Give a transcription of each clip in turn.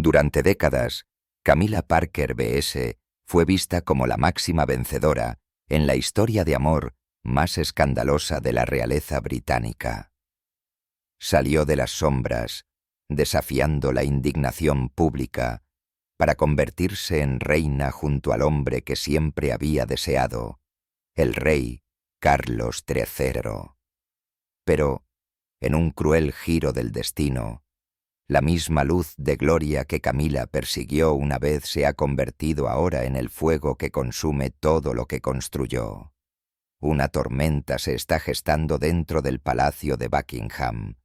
Durante décadas, Camilla Parker B.S. fue vista como la máxima vencedora en la historia de amor más escandalosa de la realeza británica. Salió de las sombras, desafiando la indignación pública, para convertirse en reina junto al hombre que siempre había deseado, el rey Carlos III. Pero, en un cruel giro del destino, la misma luz de gloria que Camilla persiguió una vez se ha convertido ahora en el fuego que consume todo lo que construyó. Una tormenta se está gestando dentro del palacio de Buckingham,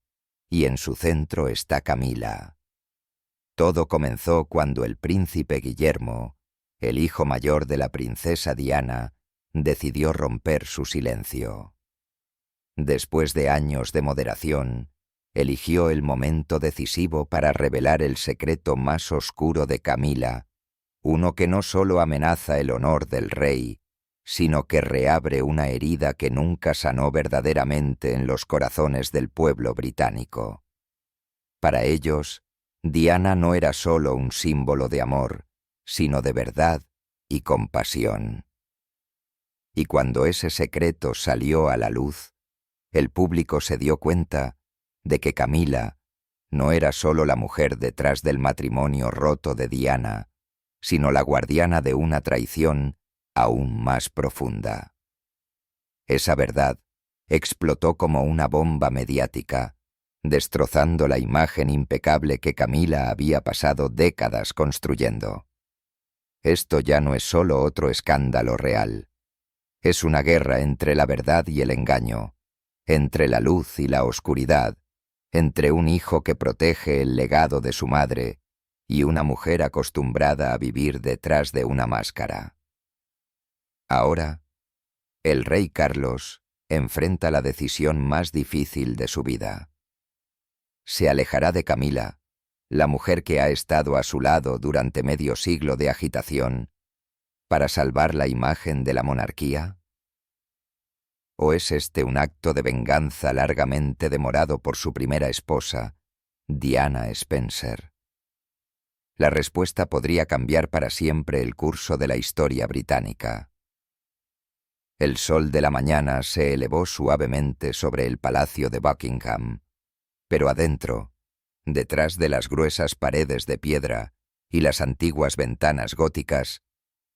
y en su centro está Camilla. Todo comenzó cuando el príncipe Guillermo, el hijo mayor de la princesa Diana, decidió romper su silencio. Después de años de moderación, eligió el momento decisivo para revelar el secreto más oscuro de Camilla, uno que no solo amenaza el honor del rey, sino que reabre una herida que nunca sanó verdaderamente en los corazones del pueblo británico. Para ellos, Diana no era solo un símbolo de amor, sino de verdad y compasión. Y cuando ese secreto salió a la luz, el público se dio cuenta de que Camilla no era solo la mujer detrás del matrimonio roto de Diana, sino la guardiana de una traición aún más profunda. Esa verdad explotó como una bomba mediática, destrozando la imagen impecable que Camilla había pasado décadas construyendo. Esto ya no es solo otro escándalo real. Es una guerra entre la verdad y el engaño, entre la luz y la oscuridad, entre un hijo que protege el legado de su madre y una mujer acostumbrada a vivir detrás de una máscara. Ahora, el rey Carlos enfrenta la decisión más difícil de su vida. Se alejará de Camilla, la mujer que ha estado a su lado durante medio siglo de agitación, para salvar la imagen de la monarquía. ¿O es este un acto de venganza largamente demorado por su primera esposa, Diana Spencer? La respuesta podría cambiar para siempre el curso de la historia británica. El sol de la mañana se elevó suavemente sobre el palacio de Buckingham, pero adentro, detrás de las gruesas paredes de piedra y las antiguas ventanas góticas,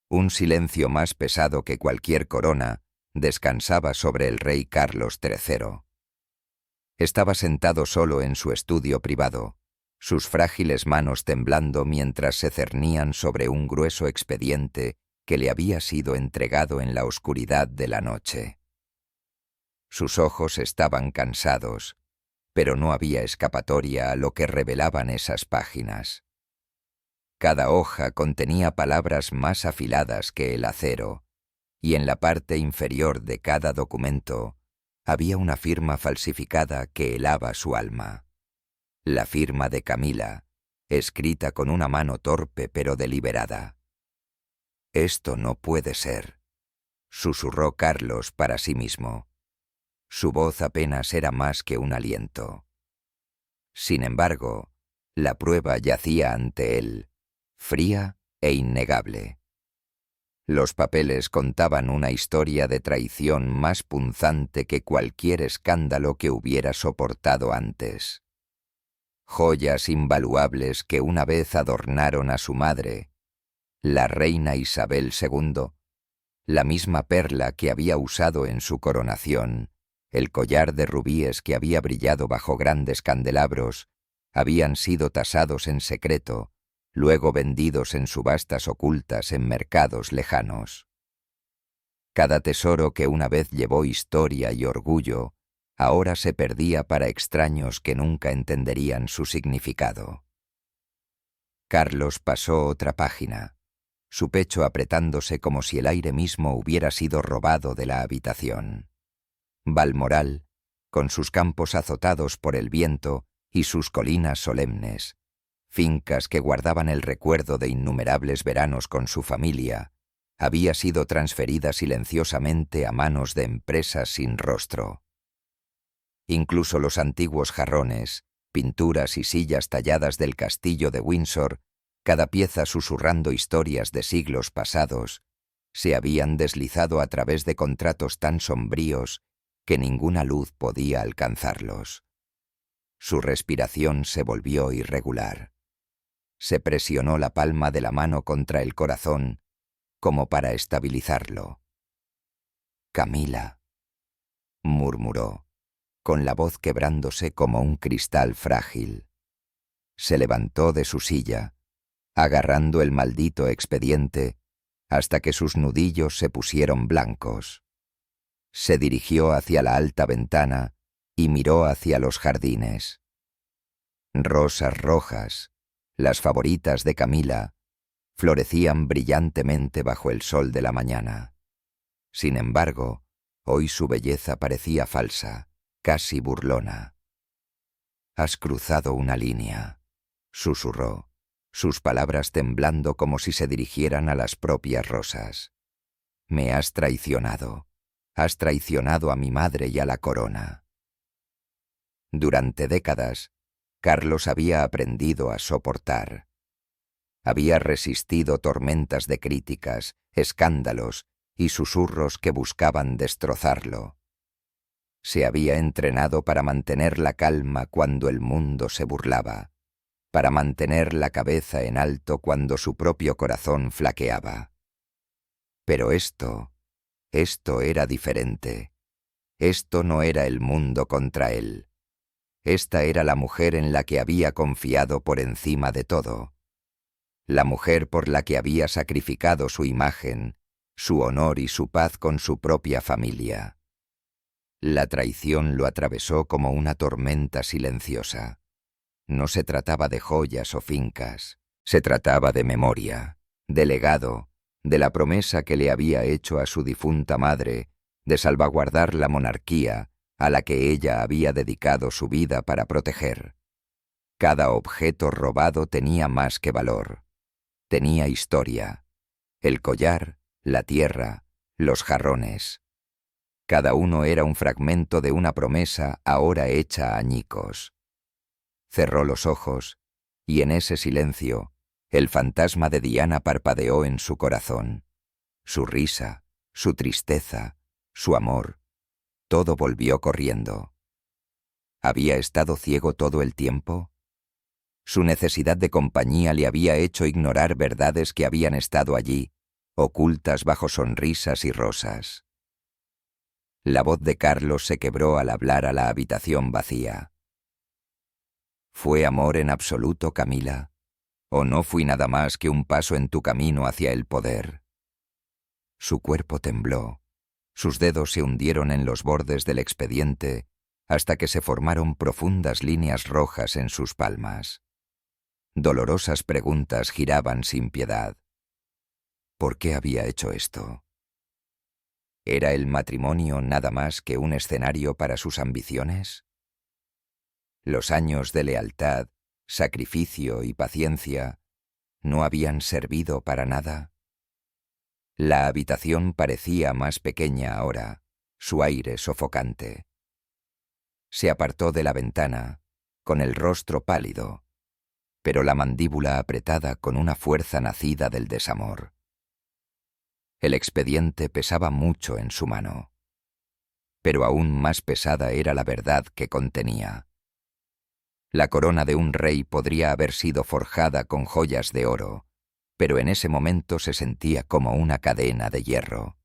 un silencio más pesado que cualquier corona descansaba sobre el rey Carlos III. Estaba sentado solo en su estudio privado, sus frágiles manos temblando mientras se cernían sobre un grueso expediente que le había sido entregado en la oscuridad de la noche. Sus ojos estaban cansados, pero no había escapatoria a lo que revelaban esas páginas. Cada hoja contenía palabras más afiladas que el acero, y en la parte inferior de cada documento había una firma falsificada que helaba su alma. La firma de Camilla, escrita con una mano torpe pero deliberada. «Esto no puede ser», susurró Carlos para sí mismo. Su voz apenas era más que un aliento. Sin embargo, la prueba yacía ante él, fría e innegable. Los papeles contaban una historia de traición más punzante que cualquier escándalo que hubiera soportado antes. Joyas invaluables que una vez adornaron a su madre, la reina Isabel II, la misma perla que había usado en su coronación, el collar de rubíes que había brillado bajo grandes candelabros, habían sido tasados en secreto, luego vendidos en subastas ocultas en mercados lejanos. Cada tesoro que una vez llevó historia y orgullo, ahora se perdía para extraños que nunca entenderían su significado. Carlos pasó otra página, su pecho apretándose como si el aire mismo hubiera sido robado de la habitación. Balmoral, con sus campos azotados por el viento y sus colinas solemnes, fincas que guardaban el recuerdo de innumerables veranos con su familia, había sido transferida silenciosamente a manos de empresas sin rostro. Incluso los antiguos jarrones, pinturas y sillas talladas del castillo de Windsor cada pieza susurrando historias de siglos pasados, se habían deslizado a través de contratos tan sombríos que ninguna luz podía alcanzarlos. Su respiración se volvió irregular. Se presionó la palma de la mano contra el corazón como para estabilizarlo. «Camila», murmuró, con la voz quebrándose como un cristal frágil. Se levantó de su silla, agarrando el maldito expediente hasta que sus nudillos se pusieron blancos. Se dirigió hacia la alta ventana y miró hacia los jardines. Rosas rojas, las favoritas de Camila, florecían brillantemente bajo el sol de la mañana. Sin embargo, hoy su belleza parecía falsa, casi burlona. «Has cruzado una línea», susurró, sus palabras temblando como si se dirigieran a las propias rosas. «Me has traicionado a mi madre y a la corona». Durante décadas, Carlos había aprendido a soportar. Había resistido tormentas de críticas, escándalos y susurros que buscaban destrozarlo. Se había entrenado para mantener la calma cuando el mundo se burlaba, para mantener la cabeza en alto cuando su propio corazón flaqueaba. Pero esto era diferente. Esto no era el mundo contra él. Esta era la mujer en la que había confiado por encima de todo. La mujer por la que había sacrificado su imagen, su honor y su paz con su propia familia. La traición lo atravesó como una tormenta silenciosa. No se trataba de joyas o fincas, se trataba de memoria, de legado, de la promesa que le había hecho a su difunta madre de salvaguardar la monarquía a la que ella había dedicado su vida para proteger. Cada objeto robado tenía más que valor. Tenía historia. El collar, la tierra, los jarrones. Cada uno era un fragmento de una promesa ahora hecha añicos. Cerró los ojos, y en ese silencio, el fantasma de Diana parpadeó en su corazón. Su risa, su tristeza, su amor, todo volvió corriendo. ¿Había estado ciego todo el tiempo? Su necesidad de compañía le había hecho ignorar verdades que habían estado allí, ocultas bajo sonrisas y rosas. La voz de Carlos se quebró al hablar a la habitación vacía. ¿Fue amor en absoluto, Camila? ¿O no fui nada más que un paso en tu camino hacia el poder? Su cuerpo tembló, sus dedos se hundieron en los bordes del expediente hasta que se formaron profundas líneas rojas en sus palmas. Dolorosas preguntas giraban sin piedad. ¿Por qué había hecho esto? ¿Era el matrimonio nada más que un escenario para sus ambiciones? Los años de lealtad, sacrificio y paciencia no habían servido para nada. La habitación parecía más pequeña ahora, su aire sofocante. Se apartó de la ventana, con el rostro pálido, pero la mandíbula apretada con una fuerza nacida del desamor. El expediente pesaba mucho en su mano, pero aún más pesada era la verdad que contenía. La corona de un rey podría haber sido forjada con joyas de oro, pero en ese momento se sentía como una cadena de hierro.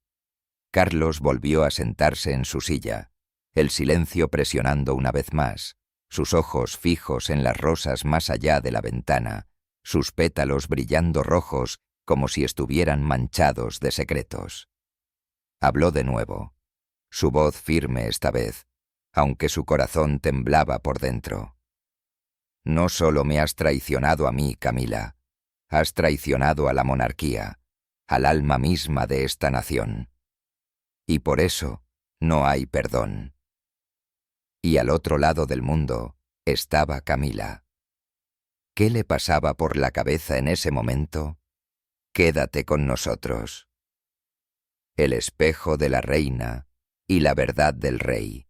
Carlos volvió a sentarse en su silla, el silencio presionando una vez más, sus ojos fijos en las rosas más allá de la ventana, sus pétalos brillando rojos como si estuvieran manchados de secretos. Habló de nuevo, su voz firme esta vez, aunque su corazón temblaba por dentro. No solo me has traicionado a mí, Camila, has traicionado a la monarquía, al alma misma de esta nación. Y por eso no hay perdón. Y al otro lado del mundo estaba Camila. ¿Qué le pasaba por la cabeza en ese momento? Quédate con nosotros. El espejo de la reina y la verdad del rey.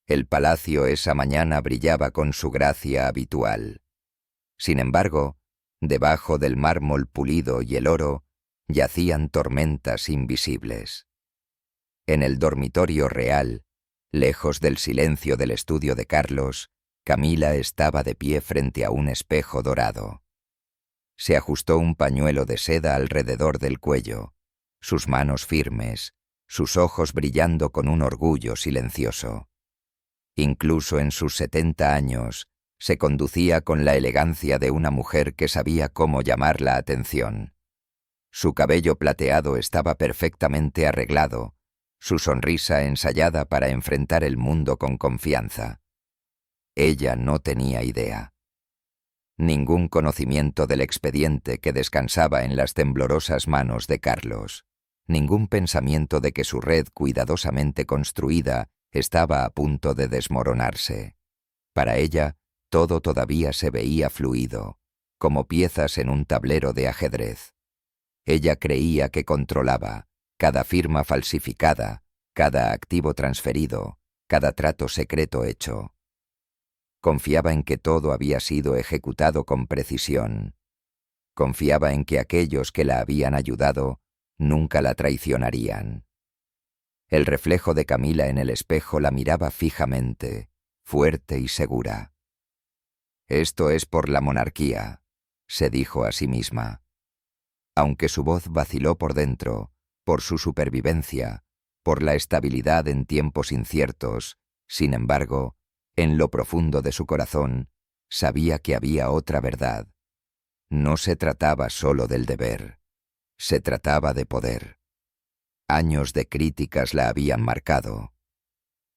El palacio esa mañana brillaba con su gracia habitual. Sin embargo, Debajo del mármol pulido y el oro yacían tormentas invisibles. En el dormitorio real, lejos del silencio del estudio de Carlos, Camila estaba de pie frente a un espejo dorado. Se ajustó un pañuelo de seda alrededor del cuello, sus manos firmes, sus ojos brillando con un orgullo silencioso. Incluso en sus 70 años, se conducía con la elegancia de una mujer que sabía cómo llamar la atención. Su cabello plateado estaba perfectamente arreglado, su sonrisa ensayada para enfrentar el mundo con confianza. Ella no tenía idea. Ningún conocimiento del expediente que descansaba en las temblorosas manos de Carlos. Ningún pensamiento de que su red cuidadosamente construida estaba a punto de desmoronarse. Para ella, todo todavía se veía fluido, como piezas en un tablero de ajedrez. Ella creía que controlaba cada firma falsificada, cada activo transferido, cada trato secreto hecho. Confiaba en que todo había sido ejecutado con precisión. Confiaba en que aquellos que la habían ayudado nunca la traicionarían. El reflejo de Camila en el espejo la miraba fijamente, fuerte y segura. «Esto es por la monarquía», se dijo a sí misma. Aunque su voz vaciló por dentro, por su supervivencia, por la estabilidad en tiempos inciertos, sin embargo, en lo profundo de su corazón, sabía que había otra verdad. No se trataba solo del deber, se trataba de poder. Años de críticas la habían marcado.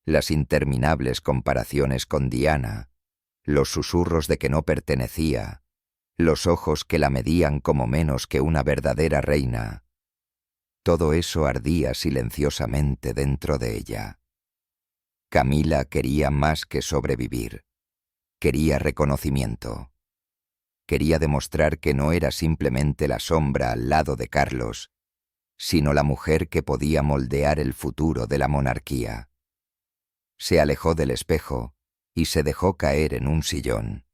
Las interminables comparaciones con Diana, los susurros de que no pertenecía, los ojos que la medían como menos que una verdadera reina. Todo eso ardía silenciosamente dentro de ella. Camila quería más que sobrevivir. Quería reconocimiento. Quería demostrar que no era simplemente la sombra al lado de Carlos, sino la mujer que podía moldear el futuro de la monarquía. Se alejó del espejo y se dejó caer en un sillón,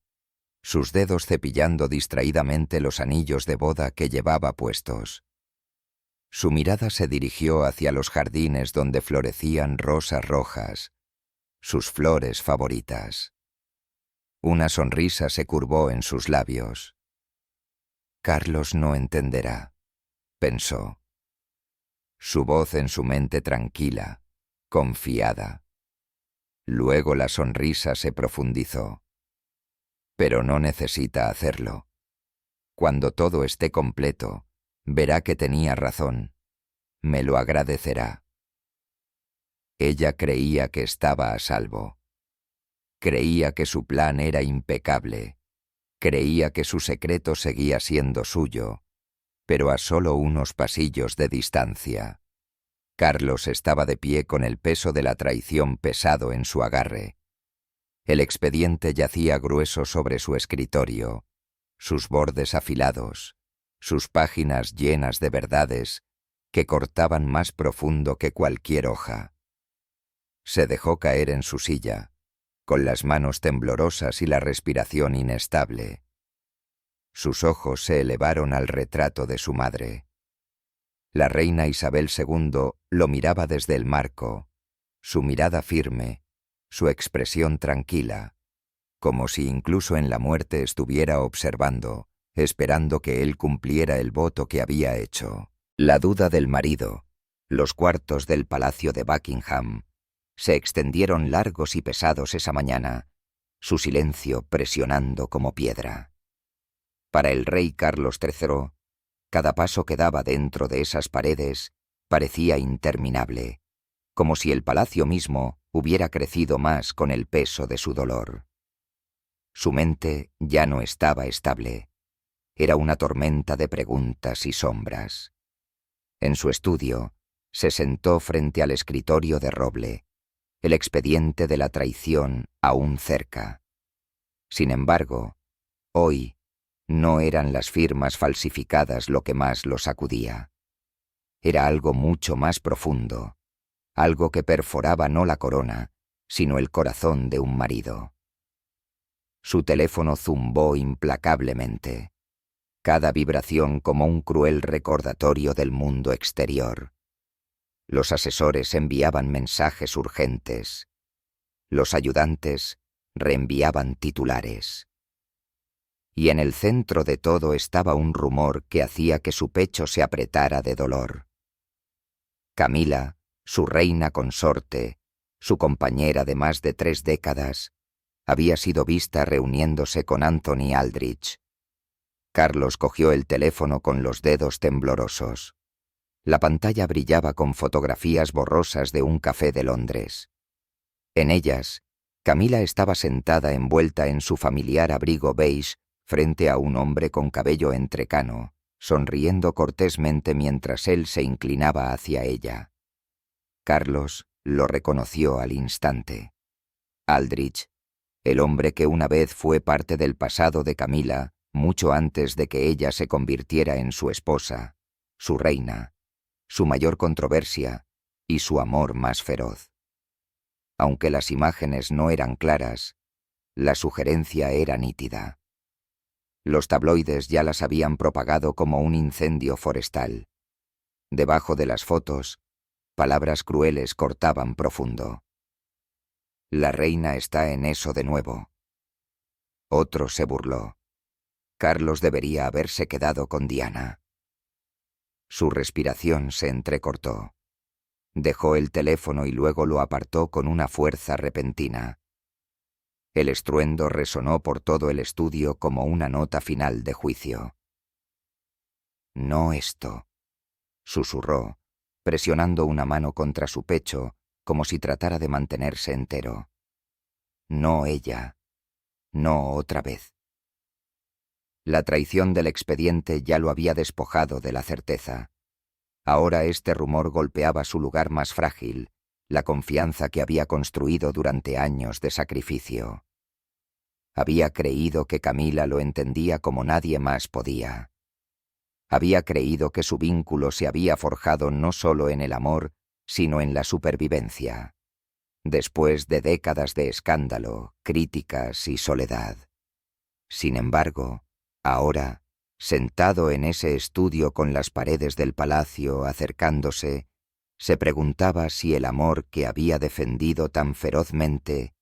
sus dedos cepillando distraídamente los anillos de boda que llevaba puestos. Su mirada se dirigió hacia los jardines donde florecían rosas rojas, sus flores favoritas. Una sonrisa se curvó en sus labios. «Carlos no entenderá», pensó. Su voz en su mente tranquila, confiada. Luego la sonrisa se profundizó. «Pero no necesita hacerlo. Cuando todo esté completo, verá que tenía razón. Me lo agradecerá». Ella creía que estaba a salvo. Creía que su plan era impecable. Creía que su secreto seguía siendo suyo, pero a solo unos pasillos de distancia. Carlos estaba de pie con el peso de la traición pesado en su agarre. El expediente yacía grueso sobre su escritorio, sus bordes afilados, sus páginas llenas de verdades que cortaban más profundo que cualquier hoja. Se dejó caer en su silla, con las manos temblorosas y la respiración inestable. Sus ojos se elevaron al retrato de su madre. La reina Isabel II lo miraba desde el marco, su mirada firme, su expresión tranquila, como si incluso en la muerte estuviera observando, esperando que él cumpliera el voto que había hecho. La duda del marido, los cuartos del palacio de Buckingham, se extendieron largos y pesados esa mañana, su silencio presionando como piedra. Para el rey Carlos III, cada paso que daba dentro de esas paredes parecía interminable, como si el palacio mismo hubiera crecido más con el peso de su dolor. Su mente ya no estaba estable. Era una tormenta de preguntas y sombras. En su estudio, se sentó frente al escritorio de roble, el expediente de la traición aún cerca. Sin embargo, hoy no eran las firmas falsificadas lo que más lo sacudía. Era algo mucho más profundo, algo que perforaba no la corona, sino el corazón de un marido. Su teléfono zumbó implacablemente. cada vibración como un cruel recordatorio del mundo exterior. Los asesores enviaban mensajes urgentes. Los ayudantes reenviaban titulares. Y en el centro de todo estaba un rumor que hacía que su pecho se apretara de dolor. Camila, su reina consorte, su compañera de más de 3 décadas, había sido vista reuniéndose con Anthony Aldrich. Carlos cogió el teléfono con los dedos temblorosos. La pantalla brillaba con fotografías borrosas de un café de Londres. En ellas, Camila estaba sentada envuelta en su familiar abrigo beige frente a un hombre con cabello entrecano, sonriendo cortésmente mientras él se inclinaba hacia ella. Carlos lo reconoció al instante. Aldrich, el hombre que una vez fue parte del pasado de Camila, mucho antes de que ella se convirtiera en su esposa, su reina, su mayor controversia y su amor más feroz. Aunque las imágenes no eran claras, la sugerencia era nítida. Los tabloides ya las habían propagado como un incendio forestal. Debajo de las fotos, palabras crueles cortaban profundo. La reina está en eso de nuevo. Otro se burló. Carlos debería haberse quedado con Diana. Su respiración se entrecortó. Dejó el teléfono y luego lo apartó con una fuerza repentina. El estruendo resonó por todo el estudio como una nota final de juicio. «No esto», susurró, presionando una mano contra su pecho como si tratara de mantenerse entero. «No ella. No otra vez». La traición del expediente ya lo había despojado de la certeza. Ahora este rumor golpeaba su lugar más frágil, la confianza que había construido durante años de sacrificio. Había creído que Camila lo entendía como nadie más podía. Había creído que su vínculo se había forjado no solo en el amor, sino en la supervivencia, después de décadas de escándalo, críticas y soledad. Sin embargo, ahora, sentado en ese estudio con las paredes del palacio acercándose, se preguntaba si el amor que había defendido tan ferozmente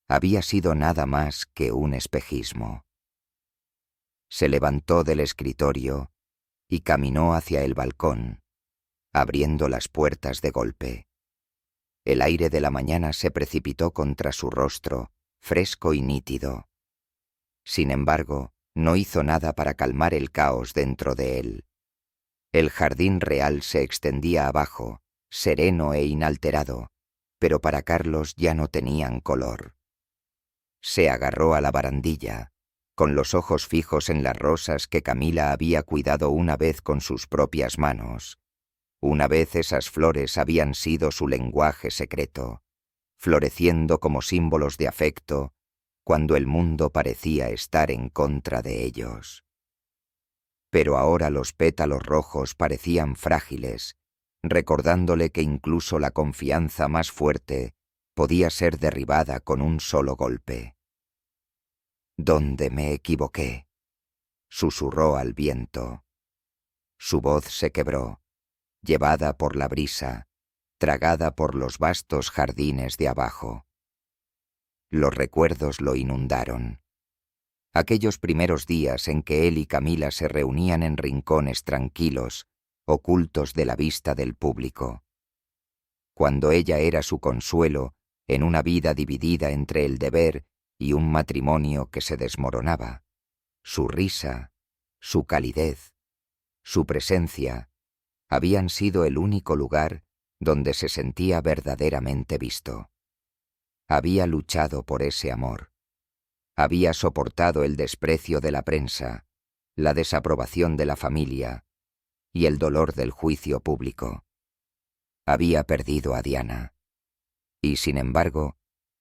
había sido nada más que un espejismo. Se levantó del escritorio y caminó hacia el balcón, abriendo las puertas de golpe. El aire de la mañana se precipitó contra su rostro, fresco y nítido. Sin embargo, no hizo nada para calmar el caos dentro de él. El jardín real se extendía abajo, sereno e inalterado, pero para Carlos ya no tenían color. Se agarró a la barandilla, con los ojos fijos en las rosas que Camila había cuidado una vez con sus propias manos. Una vez esas flores habían sido su lenguaje secreto, floreciendo como símbolos de afecto cuando el mundo parecía estar en contra de ellos. Pero ahora los pétalos rojos parecían frágiles, recordándole que incluso la confianza más fuerte podía ser derribada con un solo golpe. «¿Dónde me equivoqué?», susurró al viento. Su voz se quebró, llevada por la brisa, tragada por los vastos jardines de abajo. Los recuerdos lo inundaron. Aquellos primeros días en que él y Camila se reunían en rincones tranquilos, ocultos de la vista del público. Cuando ella era su consuelo en una vida dividida entre el deber y un matrimonio que se desmoronaba. Su risa, su calidez, su presencia habían sido el único lugar donde se sentía verdaderamente visto. Había luchado por ese amor. Había soportado el desprecio de la prensa, la desaprobación de la familia y el dolor del juicio público. Había perdido a Diana. Y sin embargo,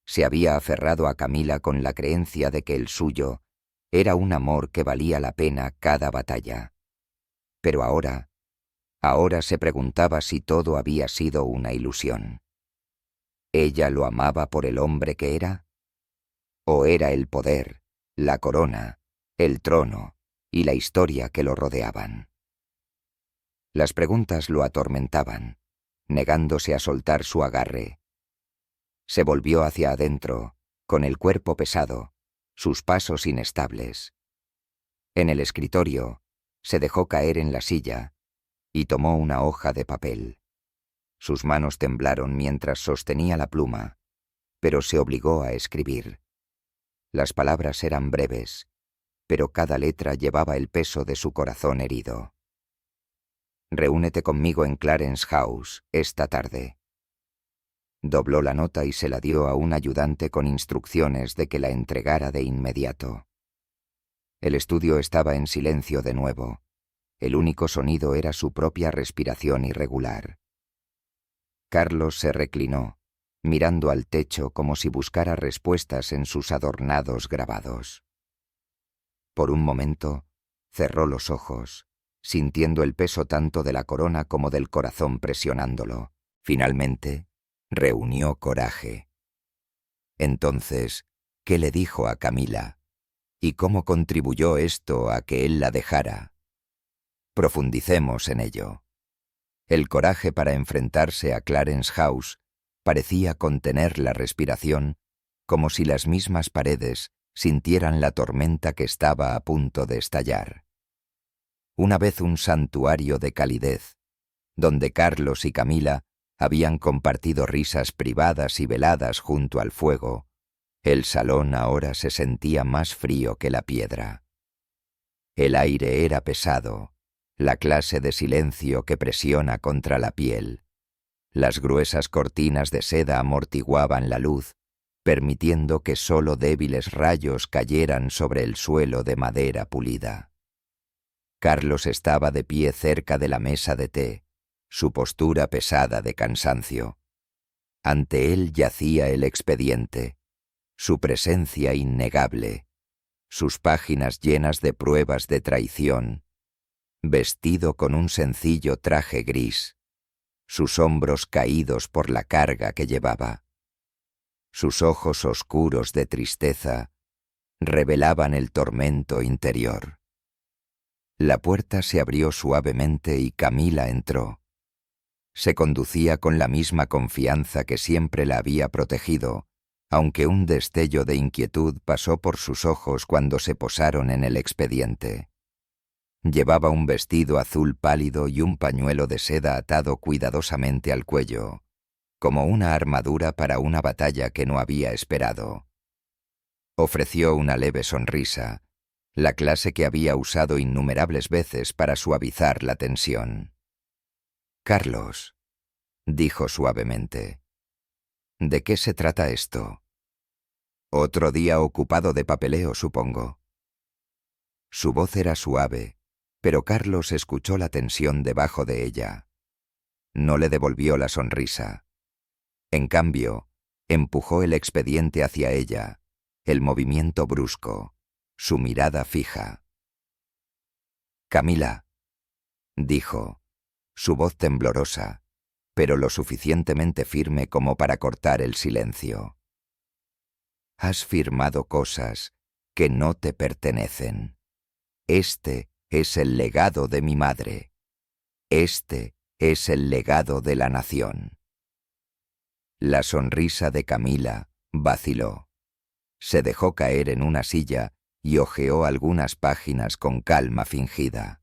se había aferrado a Camila con la creencia de que el suyo era un amor que valía la pena cada batalla. Pero ahora se preguntaba si todo había sido una ilusión. ¿Ella lo amaba por el hombre que era? ¿O era el poder, la corona, el trono y la historia que lo rodeaban. Las preguntas lo atormentaban, negándose a soltar su agarre. Se volvió hacia adentro, con el cuerpo pesado, sus pasos inestables. En el escritorio, se dejó caer en la silla y tomó una hoja de papel. Sus manos temblaron mientras sostenía la pluma, pero se obligó a escribir. Las palabras eran breves, pero cada letra llevaba el peso de su corazón herido. «Reúnete conmigo en Clarence House esta tarde». Dobló la nota y se la dio a un ayudante con instrucciones de que la entregara de inmediato. El estudio estaba en silencio de nuevo. El único sonido era su propia respiración irregular. Carlos se reclinó, mirando al techo como si buscara respuestas en sus adornados grabados. Por un momento, cerró los ojos, sintiendo el peso tanto de la corona como del corazón presionándolo. Finalmente, reunió coraje. Entonces, ¿qué le dijo a Camila? ¿Y cómo contribuyó esto a que él la dejara? Profundicemos en ello. El coraje para enfrentarse a Clarence House parecía contener la respiración, como si las mismas paredes sintieran la tormenta que estaba a punto de estallar. Una vez un santuario de calidez, donde Carlos y Camila habían compartido risas privadas y veladas junto al fuego, el salón ahora se sentía más frío que la piedra. El aire era pesado, la clase de silencio que presiona contra la piel. Las gruesas cortinas de seda amortiguaban la luz, permitiendo que solo débiles rayos cayeran sobre el suelo de madera pulida. Carlos estaba de pie cerca de la mesa de té, su postura pesada de cansancio. Ante él yacía el expediente, su presencia innegable, sus páginas llenas de pruebas de traición, vestido con un sencillo traje gris, sus hombros caídos por la carga que llevaba. Sus ojos oscuros de tristeza revelaban el tormento interior. La puerta se abrió suavemente y Camila entró. Se conducía con la misma confianza que siempre la había protegido, aunque un destello de inquietud pasó por sus ojos cuando se posaron en el expediente. Llevaba un vestido azul pálido y un pañuelo de seda atado cuidadosamente al cuello, como una armadura para una batalla que no había esperado. Ofreció una leve sonrisa, la clase que había usado innumerables veces para suavizar la tensión. «Carlos», dijo suavemente, «¿de qué se trata esto?» «Otro día ocupado de papeleo, supongo». Su voz era suave, pero Carlos escuchó la tensión debajo de ella. No le devolvió la sonrisa. En cambio, empujó el expediente hacia ella, el movimiento brusco, su mirada fija. «Camila», dijo, su voz temblorosa, pero lo suficientemente firme como para cortar el silencio. «Has firmado cosas que no te pertenecen. Este es el legado de mi madre. Este es el legado de la nación». La sonrisa de Camila vaciló. Se dejó caer en una silla y hojeó algunas páginas con calma fingida.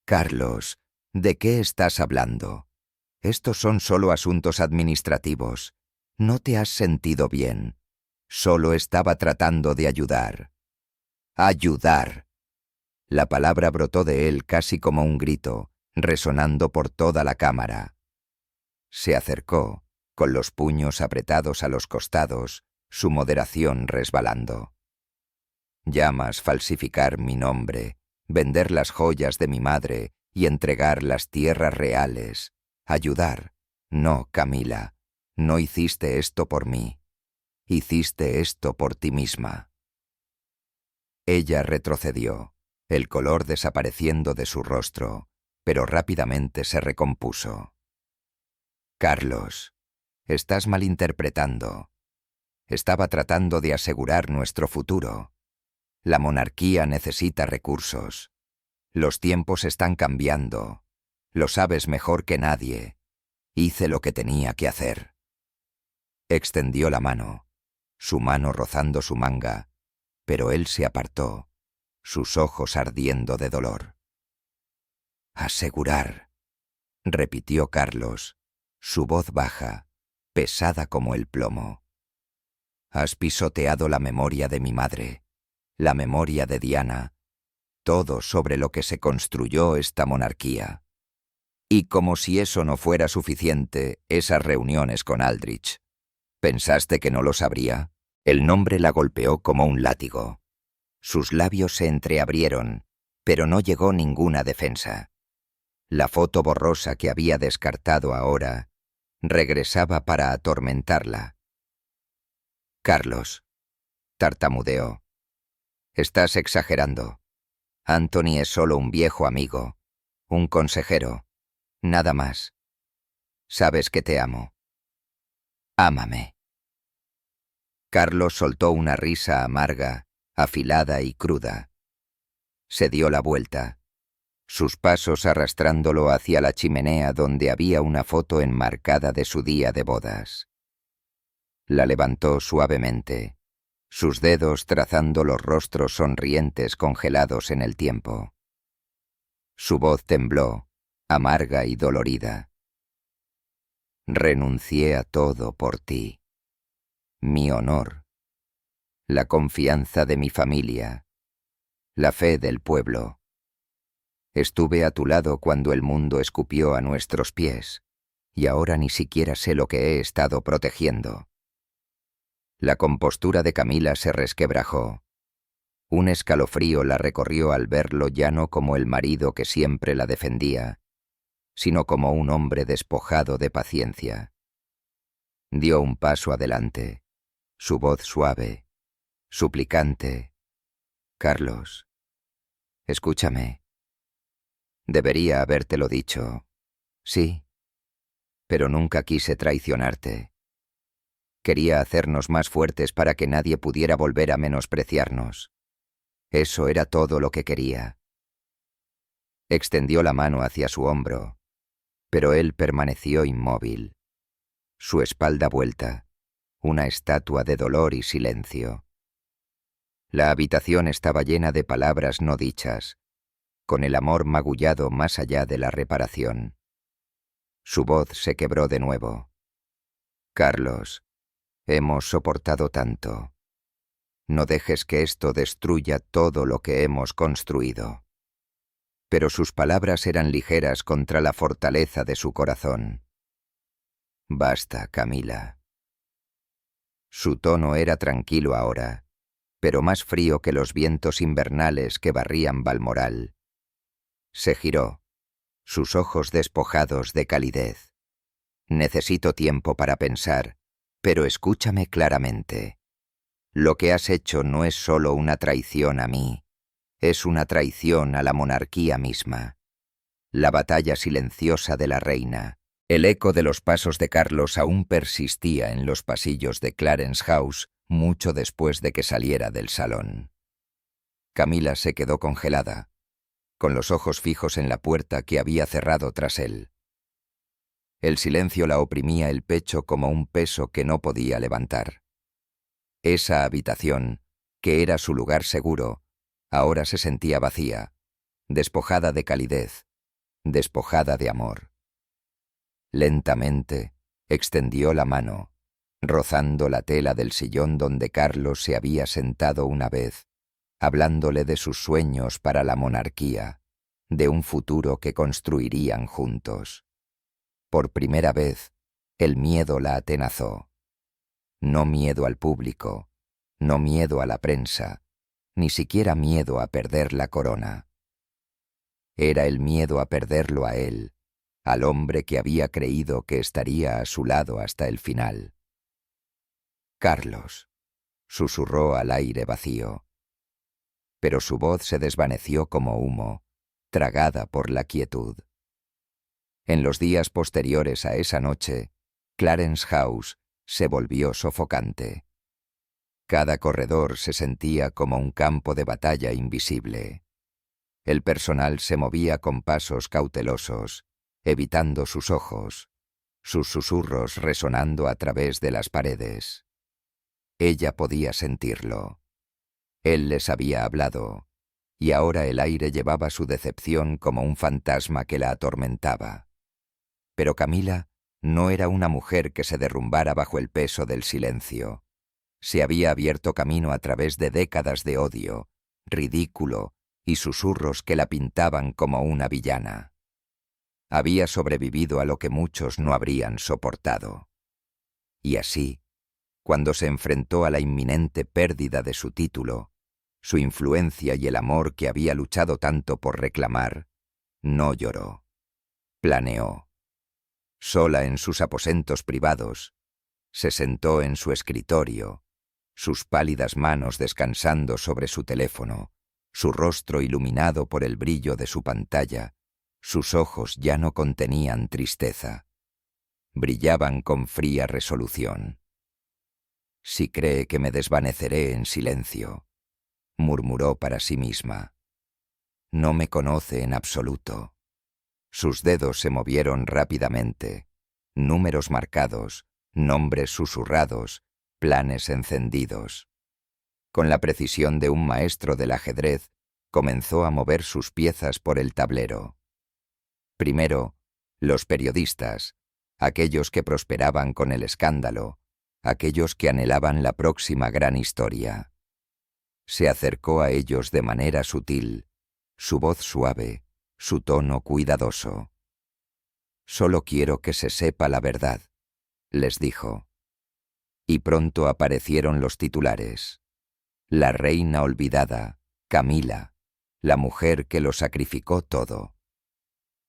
«Carlos, ¿de qué estás hablando? Estos son solo asuntos administrativos. No te has sentido bien. Solo estaba tratando de ayudar». «Ayudar». La palabra brotó de él casi como un grito, resonando por toda la cámara. Se acercó, con los puños apretados a los costados, su moderación resbalando. «Llamas falsificar mi nombre, vender las joyas de mi madre y entregar las tierras reales. Ayudar. No, Camila, no hiciste esto por mí. Hiciste esto por ti misma». Ella retrocedió, el color desapareciendo de su rostro, pero rápidamente se recompuso. «Carlos, estás malinterpretando. Estaba tratando de asegurar nuestro futuro. La monarquía necesita recursos. Los tiempos están cambiando. Lo sabes mejor que nadie. Hice lo que tenía que hacer. Extendió la mano, su mano rozando su manga, pero él se apartó, sus ojos ardiendo de dolor. Asegurar, repitió Carlos, su voz baja, pesada como el plomo. Has pisoteado la memoria de mi madre, la memoria de Diana, todo sobre lo que se construyó esta monarquía. Y como si eso no fuera suficiente, esas reuniones con Aldrich. ¿Pensaste que no lo sabría? El nombre la golpeó como un látigo. Sus labios se entreabrieron, pero no llegó ninguna defensa. La foto borrosa que había descartado ahora regresaba para atormentarla. Carlos, tartamudeó. Estás exagerando. Anthony es solo un viejo amigo, un consejero, nada más. Sabes que te amo. Ámame. Carlos soltó una risa amarga, afilada y cruda. Se dio la vuelta, sus pasos arrastrándolo hacia la chimenea donde había una foto enmarcada de su día de bodas. La levantó suavemente, sus dedos trazando los rostros sonrientes congelados en el tiempo. Su voz tembló, amarga y dolorida. Renuncié a todo por ti. Mi honor, la confianza de mi familia, la fe del pueblo. Estuve a tu lado cuando el mundo escupió a nuestros pies, y ahora ni siquiera sé lo que he estado protegiendo. La compostura de Camila se resquebrajó. Un escalofrío la recorrió al verlo ya no como el marido que siempre la defendía, sino como un hombre despojado de paciencia. Dio un paso adelante, su voz suave, suplicante. Carlos, escúchame. Debería habértelo dicho, sí, pero nunca quise traicionarte. Quería hacernos más fuertes para que nadie pudiera volver a menospreciarnos. Eso era todo lo que quería. Extendió la mano hacia su hombro, pero él permaneció inmóvil, su espalda vuelta, una estatua de dolor y silencio. La habitación estaba llena de palabras no dichas, con el amor magullado más allá de la reparación. Su voz se quebró de nuevo. Carlos, hemos soportado tanto. No dejes que esto destruya todo lo que hemos construido. Pero sus palabras eran ligeras contra la fortaleza de su corazón. Basta, Camila. Su tono era tranquilo ahora, pero más frío que los vientos invernales que barrían Balmoral. Se giró, sus ojos despojados de calidez. Necesito tiempo para pensar, pero escúchame claramente. Lo que has hecho no es solo una traición a mí, es una traición a la monarquía misma. La batalla silenciosa de la reina. El eco de los pasos de Carlos aún persistía en los pasillos de Clarence House mucho después de que saliera del salón. Camila se quedó congelada, con los ojos fijos en la puerta que había cerrado tras él. El silencio la oprimía el pecho como un peso que no podía levantar. Esa habitación, que era su lugar seguro, ahora se sentía vacía, despojada de calidez, despojada de amor. Lentamente, extendió la mano, rozando la tela del sillón donde Carlos se había sentado una vez, hablándole de sus sueños para la monarquía, de un futuro que construirían juntos. Por primera vez, el miedo la atenazó. No miedo al público, no miedo a la prensa, ni siquiera miedo a perder la corona. Era el miedo a perderlo a él, al hombre que había creído que estaría a su lado hasta el final. Carlos, susurró al aire vacío. Pero su voz se desvaneció como humo, tragada por la quietud. En los días posteriores a esa noche, Clarence House se volvió sofocante. Cada corredor se sentía como un campo de batalla invisible. El personal se movía con pasos cautelosos, evitando sus ojos, sus susurros resonando a través de las paredes. Ella podía sentirlo. Él les había hablado, y ahora el aire llevaba su decepción como un fantasma que la atormentaba. Pero Camila no era una mujer que se derrumbara bajo el peso del silencio. Se había abierto camino a través de décadas de odio, ridículo y susurros que la pintaban como una villana. Había sobrevivido a lo que muchos no habrían soportado. Y así, cuando se enfrentó a la inminente pérdida de su título, su influencia y el amor que había luchado tanto por reclamar, no lloró. Planeó. Sola en sus aposentos privados, se sentó en su escritorio, sus pálidas manos descansando sobre su teléfono, su rostro iluminado por el brillo de su pantalla, sus ojos ya no contenían tristeza. Brillaban con fría resolución. «Si cree que me desvaneceré en silencio», murmuró para sí misma. «No me conoce en absoluto». Sus dedos se movieron rápidamente, números marcados, nombres susurrados, planes encendidos. Con la precisión de un maestro del ajedrez, comenzó a mover sus piezas por el tablero. Primero, los periodistas, aquellos que prosperaban con el escándalo, aquellos que anhelaban la próxima gran historia. Se acercó a ellos de manera sutil, su voz suave, su tono cuidadoso. «Solo quiero que se sepa la verdad», les dijo. Y pronto aparecieron los titulares. La reina olvidada, Camila, la mujer que lo sacrificó todo.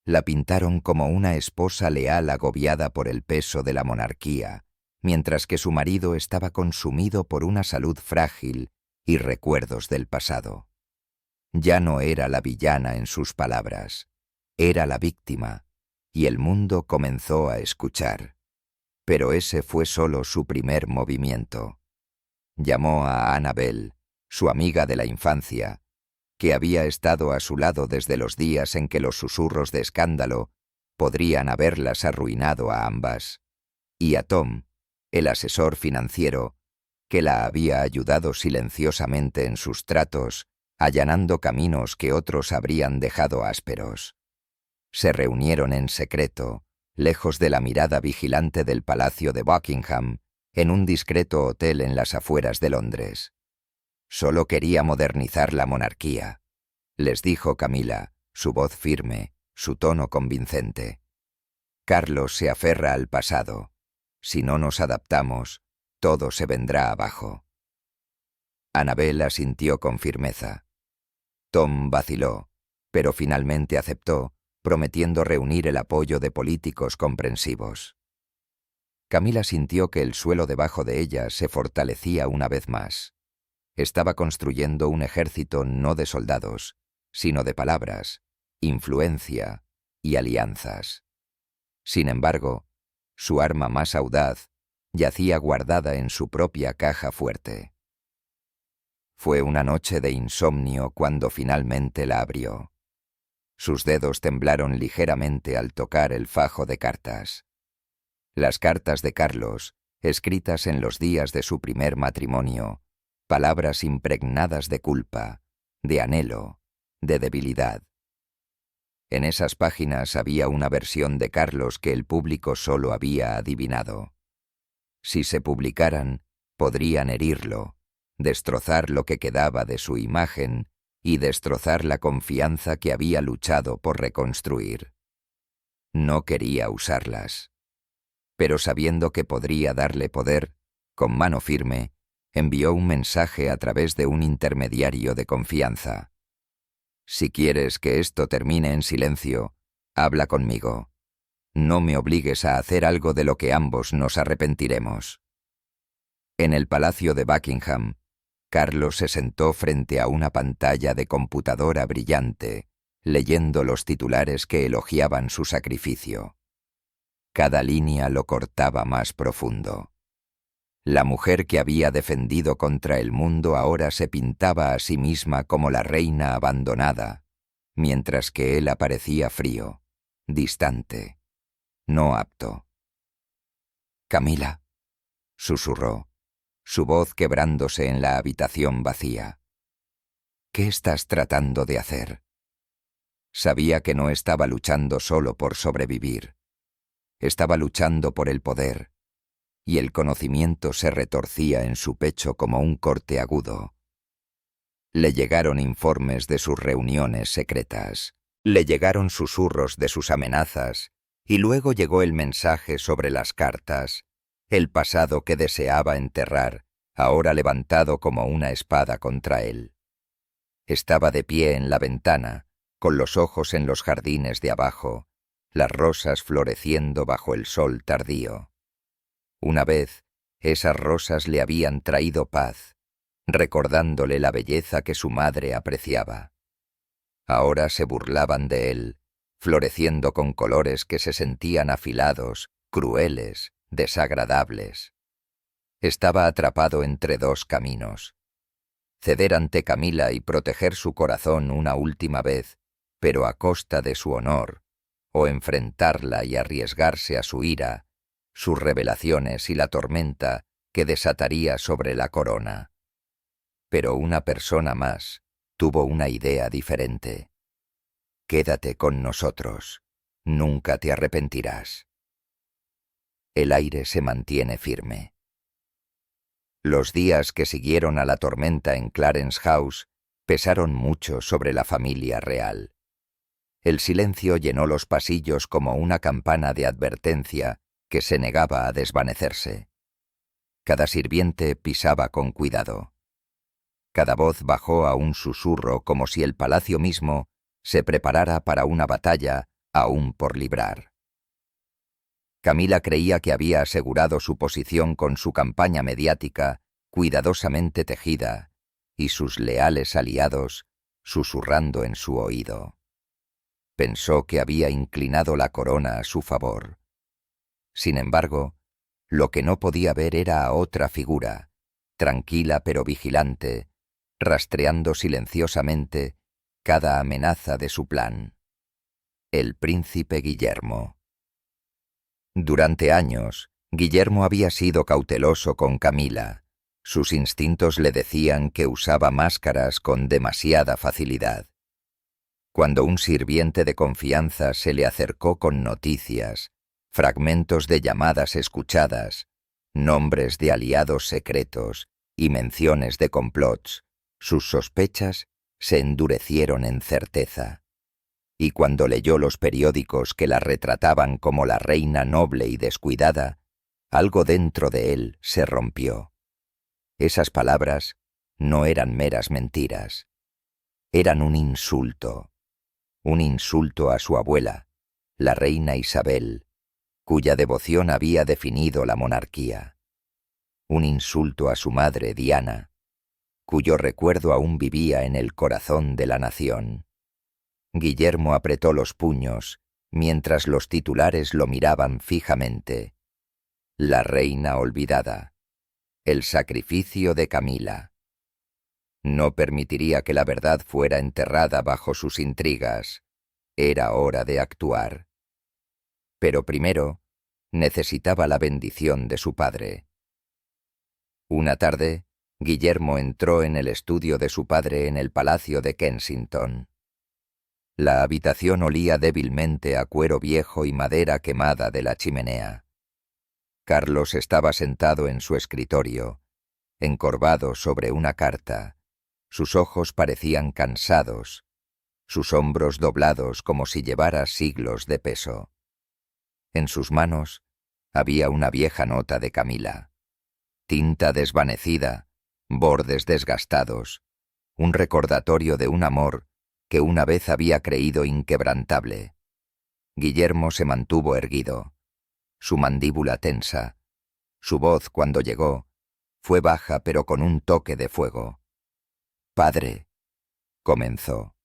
La pintaron como una esposa leal agobiada por el peso de la monarquía, mientras que su marido estaba consumido por una salud frágil y recuerdos del pasado. Ya no era la villana en sus palabras, era la víctima, y el mundo comenzó a escuchar. Pero ese fue solo su primer movimiento. Llamó a Annabel, su amiga de la infancia, que había estado a su lado desde los días en que los susurros de escándalo podrían haberlas arruinado a ambas, y a Tom, el asesor financiero, que la había ayudado silenciosamente en sus tratos, allanando caminos que otros habrían dejado ásperos. Se reunieron en secreto, lejos de la mirada vigilante del Palacio de Buckingham, en un discreto hotel en las afueras de Londres. Solo quería modernizar la monarquía, les dijo Camila, su voz firme, su tono convincente. Carlos se aferra al pasado. Si no nos adaptamos, todo se vendrá abajo. Annabel asintió con firmeza. Tom vaciló, pero finalmente aceptó, prometiendo reunir el apoyo de políticos comprensivos. Camila sintió que el suelo debajo de ella se fortalecía una vez más. Estaba construyendo un ejército no de soldados, sino de palabras, influencia y alianzas. Sin embargo, su arma más audaz yacía guardada en su propia caja fuerte. Fue una noche de insomnio cuando finalmente la abrió. Sus dedos temblaron ligeramente al tocar el fajo de cartas. Las cartas de Carlos, escritas en los días de su primer matrimonio, palabras impregnadas de culpa, de anhelo, de debilidad. En esas páginas había una versión de Carlos que el público solo había adivinado. Si se publicaran, podrían herirlo, destrozar lo que quedaba de su imagen y destrozar la confianza que había luchado por reconstruir. No quería usarlas. Pero sabiendo que podría darle poder, con mano firme, envió un mensaje a través de un intermediario de confianza. «Si quieres que esto termine en silencio, habla conmigo. No me obligues a hacer algo de lo que ambos nos arrepentiremos». En el Palacio de Buckingham, Carlos se sentó frente a una pantalla de computadora brillante, leyendo los titulares que elogiaban su sacrificio. Cada línea lo cortaba más profundo. La mujer que había defendido contra el mundo ahora se pintaba a sí misma como la reina abandonada, mientras que él aparecía frío, distante, no apto. «Camila», susurró, su voz quebrándose en la habitación vacía. «¿Qué estás tratando de hacer?» Sabía que no estaba luchando solo por sobrevivir. Estaba luchando por el poder, y el conocimiento se retorcía en su pecho como un corte agudo. Le llegaron informes de sus reuniones secretas, le llegaron susurros de sus amenazas, y luego llegó el mensaje sobre las cartas, el pasado que deseaba enterrar, ahora levantado como una espada contra él. Estaba de pie en la ventana, con los ojos en los jardines de abajo, las rosas floreciendo bajo el sol tardío. Una vez, esas rosas le habían traído paz, recordándole la belleza que su madre apreciaba. Ahora se burlaban de él, floreciendo con colores que se sentían afilados, crueles, desagradables. Estaba atrapado entre dos caminos: ceder ante Camila y proteger su corazón una última vez, pero a costa de su honor, o enfrentarla y arriesgarse a su ira, sus revelaciones y la tormenta que desataría sobre la corona. Pero una persona más tuvo una idea diferente. «Quédate con nosotros, nunca te arrepentirás». El aire se mantiene firme. Los días que siguieron a la tormenta en Clarence House pesaron mucho sobre la familia real. El silencio llenó los pasillos como una campana de advertencia que se negaba a desvanecerse. Cada sirviente pisaba con cuidado. Cada voz bajó a un susurro como si el palacio mismo se preparara para una batalla aún por librar. Camila creía que había asegurado su posición con su campaña mediática cuidadosamente tejida y sus leales aliados susurrando en su oído. Pensó que había inclinado la corona a su favor. Sin embargo, lo que no podía ver era a otra figura, tranquila pero vigilante, rastreando silenciosamente cada amenaza de su plan: el príncipe Guillermo. Durante años, Guillermo había sido cauteloso con Camila. Sus instintos le decían que usaba máscaras con demasiada facilidad. Cuando un sirviente de confianza se le acercó con noticias, fragmentos de llamadas escuchadas, nombres de aliados secretos y menciones de complots, sus sospechas se endurecieron en certeza. Y cuando leyó los periódicos que la retrataban como la reina noble y descuidada, algo dentro de él se rompió. Esas palabras no eran meras mentiras. Eran un insulto a su abuela, la reina Isabel, cuya devoción había definido la monarquía. Un insulto a su madre, Diana, cuyo recuerdo aún vivía en el corazón de la nación. Guillermo apretó los puños, mientras los titulares lo miraban fijamente. La reina olvidada. El sacrificio de Camila. No permitiría que la verdad fuera enterrada bajo sus intrigas. Era hora de actuar. Pero primero, necesitaba la bendición de su padre. Una tarde, Guillermo entró en el estudio de su padre en el Palacio de Kensington. La habitación olía débilmente a cuero viejo y madera quemada de la chimenea. Carlos estaba sentado en su escritorio, encorvado sobre una carta. Sus ojos parecían cansados, sus hombros doblados como si llevara siglos de peso. En sus manos había una vieja nota de Camila. Tinta desvanecida, bordes desgastados, un recordatorio de un amor que una vez había creído inquebrantable. Guillermo se mantuvo erguido, su mandíbula tensa. Su voz, cuando llegó, fue baja pero con un toque de fuego. «Padre», comenzó,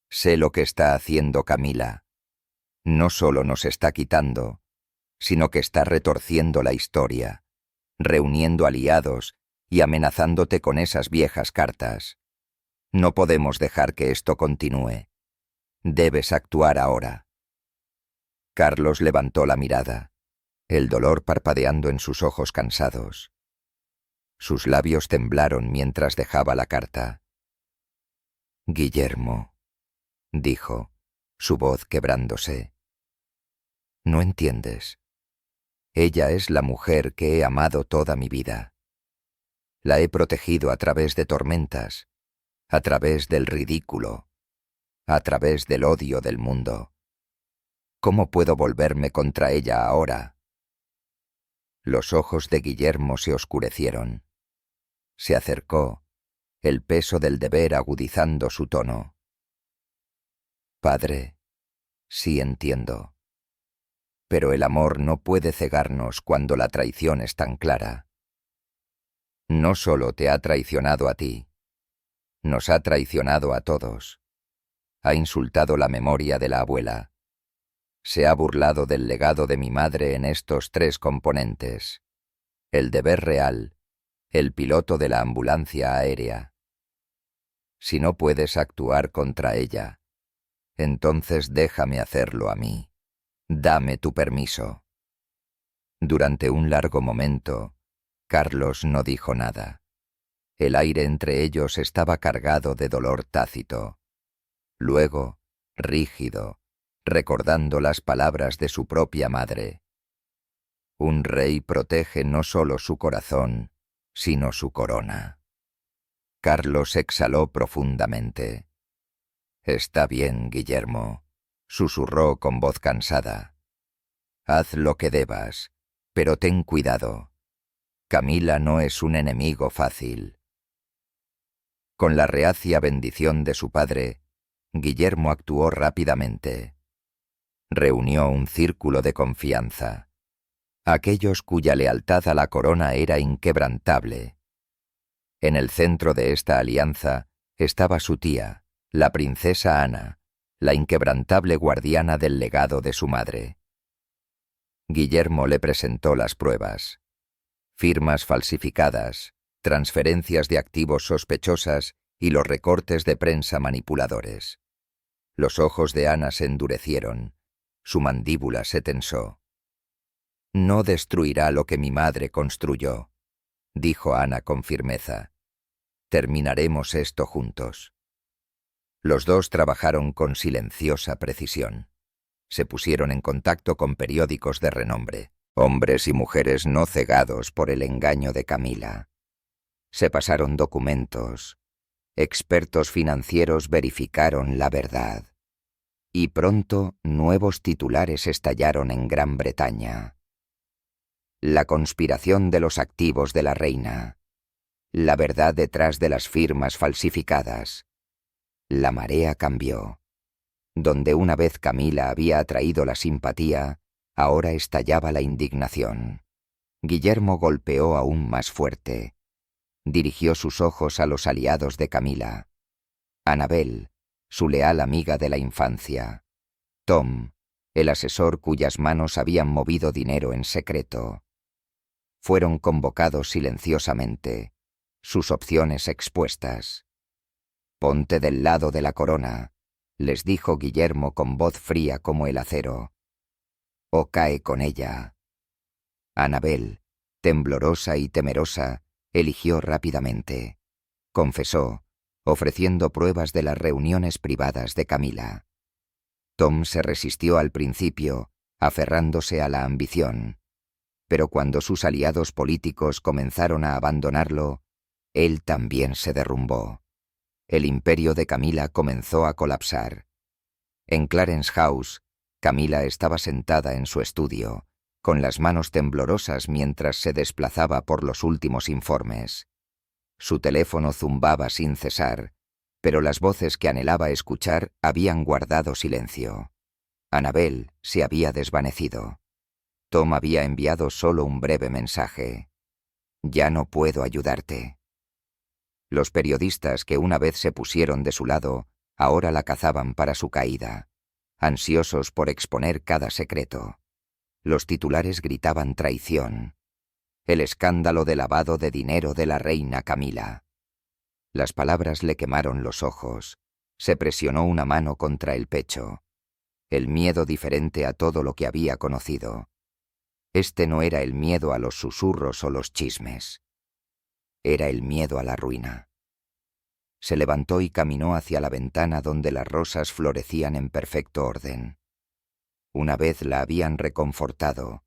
«sé lo que está haciendo Camila. No solo nos está quitando, sino que está retorciendo la historia, reuniendo aliados y amenazándote con esas viejas cartas. No podemos dejar que esto continúe. Debes actuar ahora. Carlos levantó la mirada, el dolor parpadeando en sus ojos cansados. Sus labios temblaron mientras dejaba la carta. Guillermo, dijo, su voz quebrándose. No entiendes. Ella es la mujer que he amado toda mi vida. La he protegido a través de tormentas, a través del ridículo, a través del odio del mundo. ¿Cómo puedo volverme contra ella ahora? Los ojos de Guillermo se oscurecieron. Se acercó, el peso del deber agudizando su tono. Padre, sí entiendo. Pero el amor no puede cegarnos cuando la traición es tan clara. No solo te ha traicionado a ti, nos ha traicionado a todos. Ha insultado la memoria de la abuela. Se ha burlado del legado de mi madre en estos 3 componentes: el deber real, el piloto de la ambulancia aérea. Si no puedes actuar contra ella, entonces déjame hacerlo a mí. Dame tu permiso. Durante un largo momento, Carlos no dijo nada. El aire entre ellos estaba cargado de dolor tácito. Luego, rígido, recordando las palabras de su propia madre. Un rey protege no solo su corazón, sino su corona. Carlos exhaló profundamente. Está bien, Guillermo, susurró con voz cansada. Haz lo que debas, pero ten cuidado. Camila no es un enemigo fácil. Con la reacia bendición de su padre, Guillermo actuó rápidamente. Reunió un círculo de confianza. Aquellos cuya lealtad a la corona era inquebrantable. En el centro de esta alianza estaba su tía, la princesa Ana, la inquebrantable guardiana del legado de su madre. Guillermo le presentó las pruebas. Firmas falsificadas, transferencias de activos sospechosas y los recortes de prensa manipuladores. Los ojos de Ana se endurecieron, su mandíbula se tensó. No destruirá lo que mi madre construyó, dijo Ana con firmeza. Terminaremos esto juntos. Los dos trabajaron con silenciosa precisión. Se pusieron en contacto con periódicos de renombre, hombres y mujeres no cegados por el engaño de Camila. Se pasaron documentos. Expertos financieros verificaron la verdad. Y pronto nuevos titulares estallaron en Gran Bretaña. La conspiración de los activos de la reina. La verdad detrás de las firmas falsificadas. La marea cambió. Donde una vez Camila había atraído la simpatía, ahora estallaba la indignación. Guillermo golpeó aún más fuerte. Dirigió sus ojos a los aliados de Camila. Annabel, su leal amiga de la infancia. Tom, el asesor cuyas manos habían movido dinero en secreto. Fueron convocados silenciosamente, sus opciones expuestas. «Ponte del lado de la corona», les dijo Guillermo con voz fría como el acero. «O cae con ella». Annabel, temblorosa y temerosa, eligió rápidamente. Confesó, ofreciendo pruebas de las reuniones privadas de Camila. Tom se resistió al principio, aferrándose a la ambición. Pero cuando sus aliados políticos comenzaron a abandonarlo, él también se derrumbó. El imperio de Camila comenzó a colapsar. En Clarence House, Camila estaba sentada en su estudio, con las manos temblorosas mientras se desplazaba por los últimos informes. Su teléfono zumbaba sin cesar, pero las voces que anhelaba escuchar habían guardado silencio. Annabel se había desvanecido. Tom había enviado solo un breve mensaje. «Ya no puedo ayudarte». Los periodistas que una vez se pusieron de su lado, ahora la cazaban para su caída, ansiosos por exponer cada secreto. Los titulares gritaban traición. El escándalo de lavado de dinero de la reina Camila. Las palabras le quemaron los ojos. Se presionó una mano contra el pecho. El miedo diferente a todo lo que había conocido. Este no era el miedo a los susurros o los chismes. Era el miedo a la ruina. Se levantó y caminó hacia la ventana donde las rosas florecían en perfecto orden. Una vez la habían reconfortado,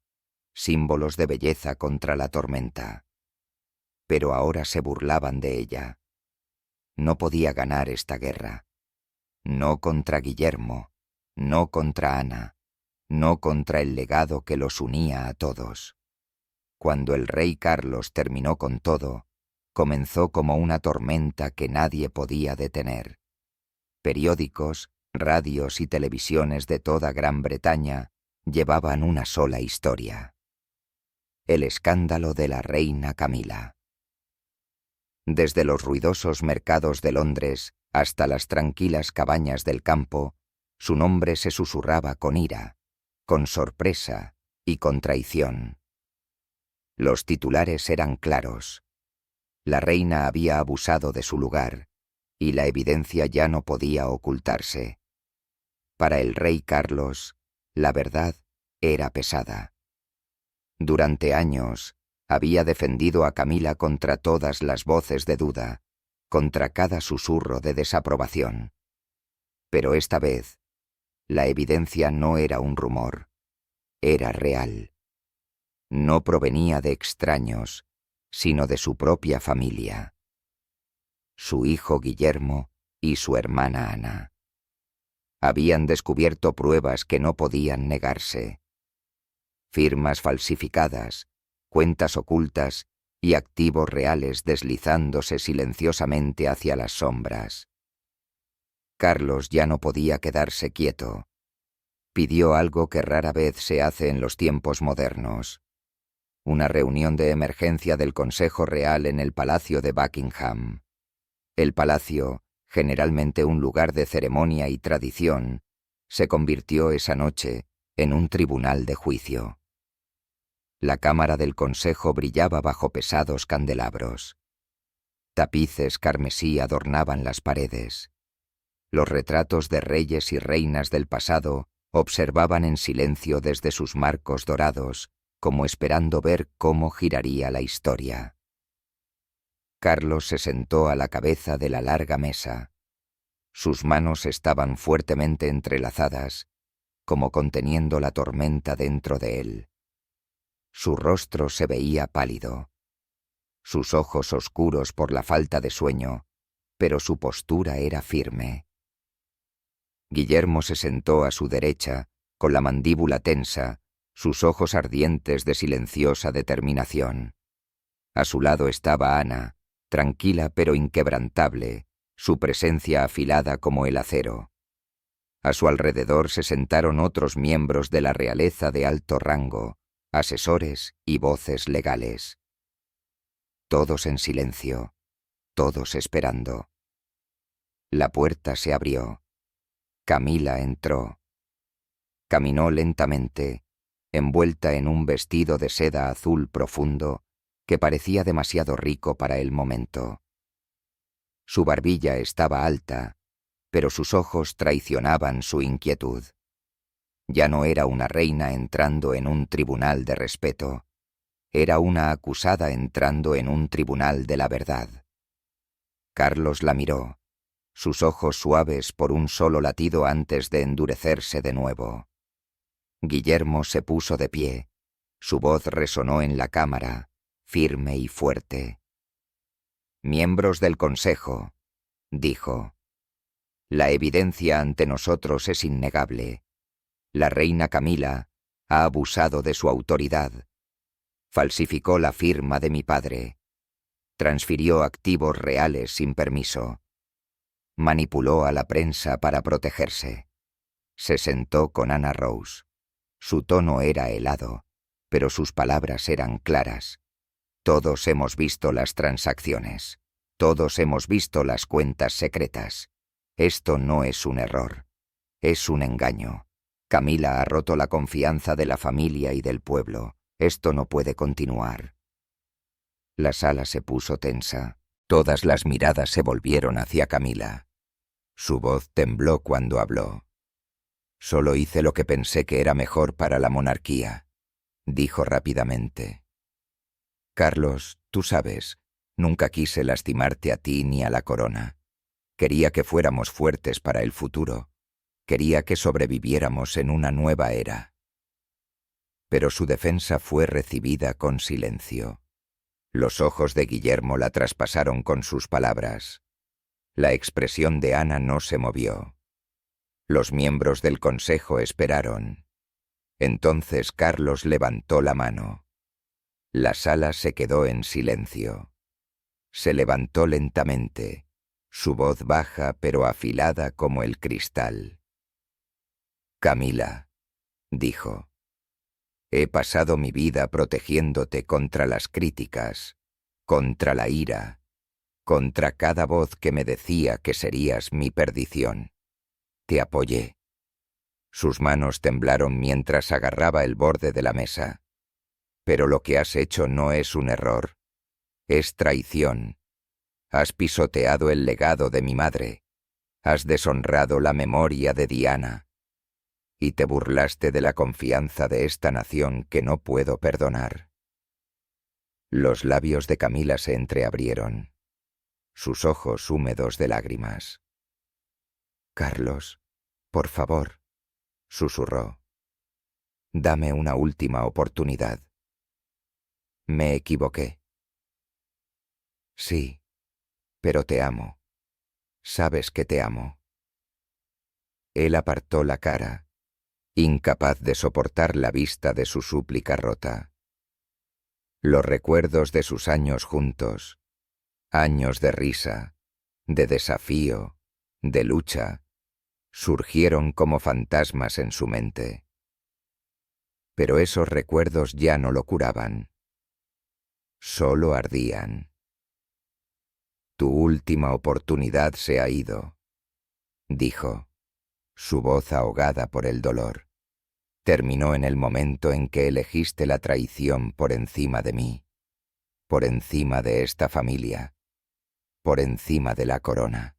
símbolos de belleza contra la tormenta. Pero ahora se burlaban de ella. No podía ganar esta guerra. No contra Guillermo, no contra Ana, no contra el legado que los unía a todos. Cuando el rey Carlos terminó con todo, comenzó como una tormenta que nadie podía detener. Periódicos, radios y televisiones de toda Gran Bretaña llevaban una sola historia: el escándalo de la reina Camila. Desde los ruidosos mercados de Londres hasta las tranquilas cabañas del campo, su nombre se susurraba con ira, con sorpresa y con traición. Los titulares eran claros. La reina había abusado de su lugar, y la evidencia ya no podía ocultarse. Para el rey Carlos, la verdad era pesada. Durante años, había defendido a Camila contra todas las voces de duda, contra cada susurro de desaprobación. Pero esta vez, la evidencia no era un rumor, era real. No provenía de extraños, sino de su propia familia. Su hijo Guillermo y su hermana Ana. Habían descubierto pruebas que no podían negarse. Firmas falsificadas, cuentas ocultas y activos reales deslizándose silenciosamente hacia las sombras. Carlos ya no podía quedarse quieto. Pidió algo que rara vez se hace en los tiempos modernos: una reunión de emergencia del Consejo Real en el Palacio de Buckingham. El palacio, generalmente un lugar de ceremonia y tradición, se convirtió esa noche en un tribunal de juicio. La cámara del consejo brillaba bajo pesados candelabros. Tapices carmesí adornaban las paredes. Los retratos de reyes y reinas del pasado observaban en silencio desde sus marcos dorados, como esperando ver cómo giraría la historia. Carlos se sentó a la cabeza de la larga mesa. Sus manos estaban fuertemente entrelazadas, como conteniendo la tormenta dentro de él. Su rostro se veía pálido, sus ojos oscuros por la falta de sueño, pero su postura era firme. Guillermo se sentó a su derecha, con la mandíbula tensa, sus ojos ardientes de silenciosa determinación. A su lado estaba Ana, tranquila pero inquebrantable, su presencia afilada como el acero. A su alrededor se sentaron otros miembros de la realeza de alto rango, asesores y voces legales. Todos en silencio, todos esperando. La puerta se abrió. Camila entró. Caminó lentamente, envuelta en un vestido de seda azul profundo que parecía demasiado rico para el momento. Su barbilla estaba alta, pero sus ojos traicionaban su inquietud. Ya no era una reina entrando en un tribunal de respeto, era una acusada entrando en un tribunal de la verdad. Carlos la miró, sus ojos suaves por un solo latido antes de endurecerse de nuevo. Guillermo se puso de pie, su voz resonó en la cámara, firme y fuerte. «Miembros del Consejo», dijo, «la evidencia ante nosotros es innegable. La reina Camila ha abusado de su autoridad, falsificó la firma de mi padre, transfirió activos reales sin permiso, manipuló a la prensa para protegerse, se sentó con Ana Rose. Su tono era helado, pero sus palabras eran claras. Todos hemos visto las transacciones, todos hemos visto las cuentas secretas. Esto no es un error, es un engaño. Camila ha roto la confianza de la familia y del pueblo. Esto no puede continuar. La sala se puso tensa. Todas las miradas se volvieron hacia Camila. Su voz tembló cuando habló. «Solo hice lo que pensé que era mejor para la monarquía», dijo rápidamente. «Carlos, tú sabes, nunca quise lastimarte a ti ni a la corona. Quería que fuéramos fuertes para el futuro. Quería que sobreviviéramos en una nueva era». Pero su defensa fue recibida con silencio. Los ojos de Guillermo la traspasaron con sus palabras. La expresión de Ana no se movió. Los miembros del consejo esperaron. Entonces Carlos levantó la mano. La sala se quedó en silencio. Se levantó lentamente, su voz baja pero afilada como el cristal. «Camila», dijo, «he pasado mi vida protegiéndote contra las críticas, contra la ira, contra cada voz que me decía que serías mi perdición. Te apoyé». Sus manos temblaron mientras agarraba el borde de la mesa. «Pero lo que has hecho no es un error. Es traición. Has pisoteado el legado de mi madre. Has deshonrado la memoria de Diana. Y te burlaste de la confianza de esta nación que no puedo perdonar». Los labios de Camila se entreabrieron, sus ojos húmedos de lágrimas. «Carlos, por favor», susurró. «Dame una última oportunidad. Me equivoqué». «Sí, pero te amo. Sabes que te amo». Él apartó la cara, incapaz de soportar la vista de su súplica rota. Los recuerdos de sus años juntos, años de risa, de desafío, de lucha, surgieron como fantasmas en su mente. Pero esos recuerdos ya no lo curaban. Solo ardían. «Tu última oportunidad se ha ido», dijo, su voz ahogada por el dolor. «Terminó en el momento en que elegiste la traición por encima de mí, por encima de esta familia, por encima de la corona».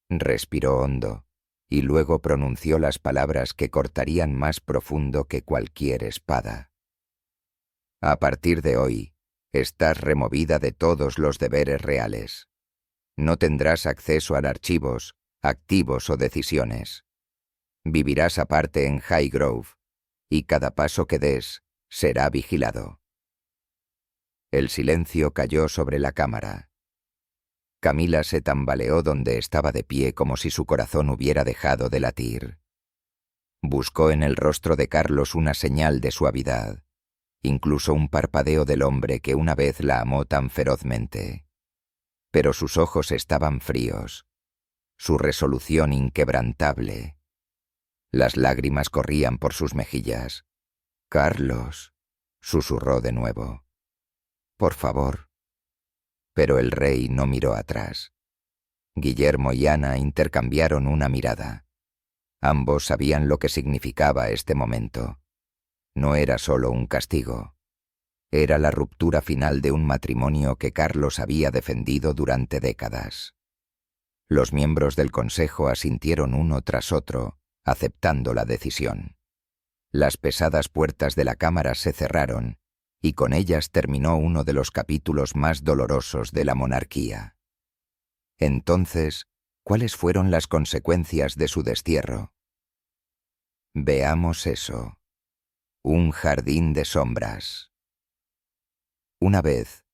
Respiró hondo y luego pronunció las palabras que cortarían más profundo que cualquier espada. «A partir de hoy, estás removida de todos los deberes reales. No tendrás acceso a archivos, activos o decisiones. Vivirás aparte en Highgrove, y cada paso que des será vigilado». El silencio cayó sobre la cámara. Camila se tambaleó donde estaba de pie como si su corazón hubiera dejado de latir. Buscó en el rostro de Carlos una señal de suavidad, incluso un parpadeo del hombre que una vez la amó tan ferozmente. Pero sus ojos estaban fríos, su resolución inquebrantable. Las lágrimas corrían por sus mejillas. «Carlos», susurró de nuevo, «por favor». Pero el rey no miró atrás. Guillermo y Ana intercambiaron una mirada. Ambos sabían lo que significaba este momento. No era solo un castigo. Era la ruptura final de un matrimonio que Carlos había defendido durante décadas. Los miembros del consejo asintieron uno tras otro, aceptando la decisión. Las pesadas puertas de la cámara se cerraron, y con ellas terminó uno de los capítulos más dolorosos de la monarquía. Entonces, ¿cuáles fueron las consecuencias de su destierro? Veamos eso. Un jardín de sombras. Una vez,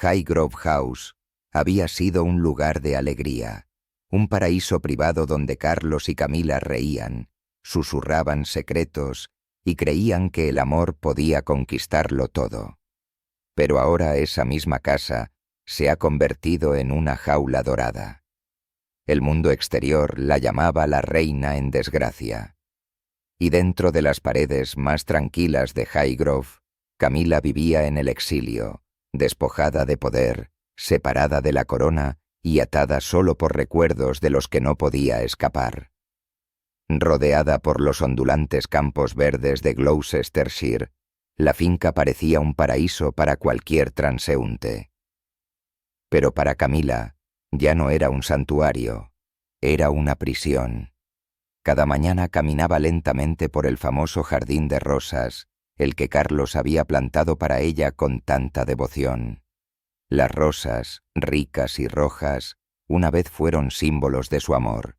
Highgrove House había sido un lugar de alegría, un paraíso privado donde Carlos y Camila reían, susurraban secretos y creían que el amor podía conquistarlo todo. Pero ahora esa misma casa se ha convertido en una jaula dorada. El mundo exterior la llamaba la reina en desgracia. Y dentro de las paredes más tranquilas de Highgrove, Camila vivía en el exilio, despojada de poder, separada de la corona y atada solo por recuerdos de los que no podía escapar. Rodeada por los ondulantes campos verdes de Gloucestershire, La finca parecía un paraíso para cualquier transeúnte. Pero para Camila ya no era un santuario, era una prisión. Cada mañana caminaba lentamente por el famoso jardín de rosas, el que Carlos había plantado para ella con tanta devoción. Las rosas, ricas y rojas, una vez fueron símbolos de su amor.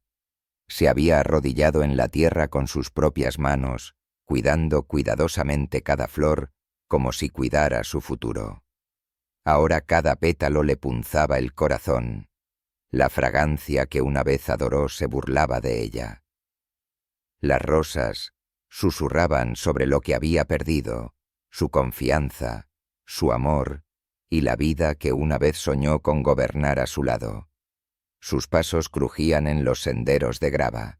Se había arrodillado en la tierra con sus propias manos, cuidando cuidadosamente cada flor como si cuidara su futuro. Ahora cada pétalo le punzaba el corazón. La fragancia que una vez adoró se burlaba de ella. Las rosas susurraban sobre lo que había perdido, su confianza, su amor y la vida que una vez soñó con gobernar a su lado. Sus pasos crujían en los senderos de grava.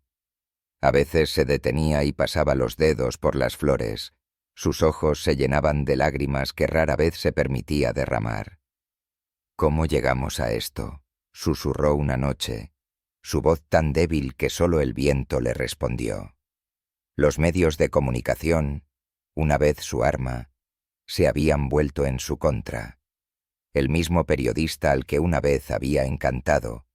A veces se detenía y pasaba los dedos por las flores. Sus ojos se llenaban de lágrimas que rara vez se permitía derramar. «¿Cómo llegamos a esto?», susurró una noche, su voz tan débil que solo el viento le respondió. Los medios de comunicación, una vez su arma, se habían vuelto en su contra. El mismo periodista al que una vez había encantado,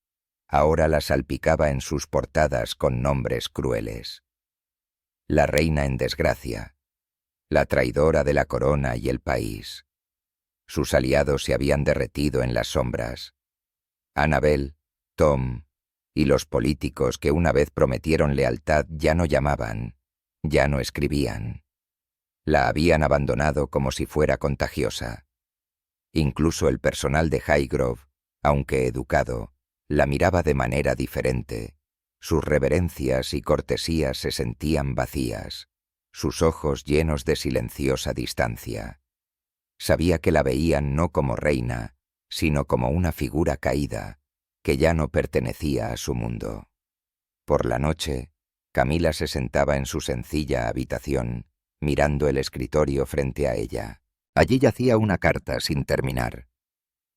ahora la salpicaba en sus portadas con nombres crueles. La reina en desgracia, la traidora de la corona y el país. Sus aliados se habían derretido en las sombras. Annabel, Tom y los políticos que una vez prometieron lealtad ya no llamaban, ya no escribían. La habían abandonado como si fuera contagiosa. Incluso el personal de Highgrove, aunque educado, la miraba de manera diferente. Sus reverencias y cortesías se sentían vacías, sus ojos llenos de silenciosa distancia. Sabía que la veían no como reina, sino como una figura caída, que ya no pertenecía a su mundo. Por la noche, Camila se sentaba en su sencilla habitación, mirando el escritorio frente a ella. Allí yacía una carta sin terminar.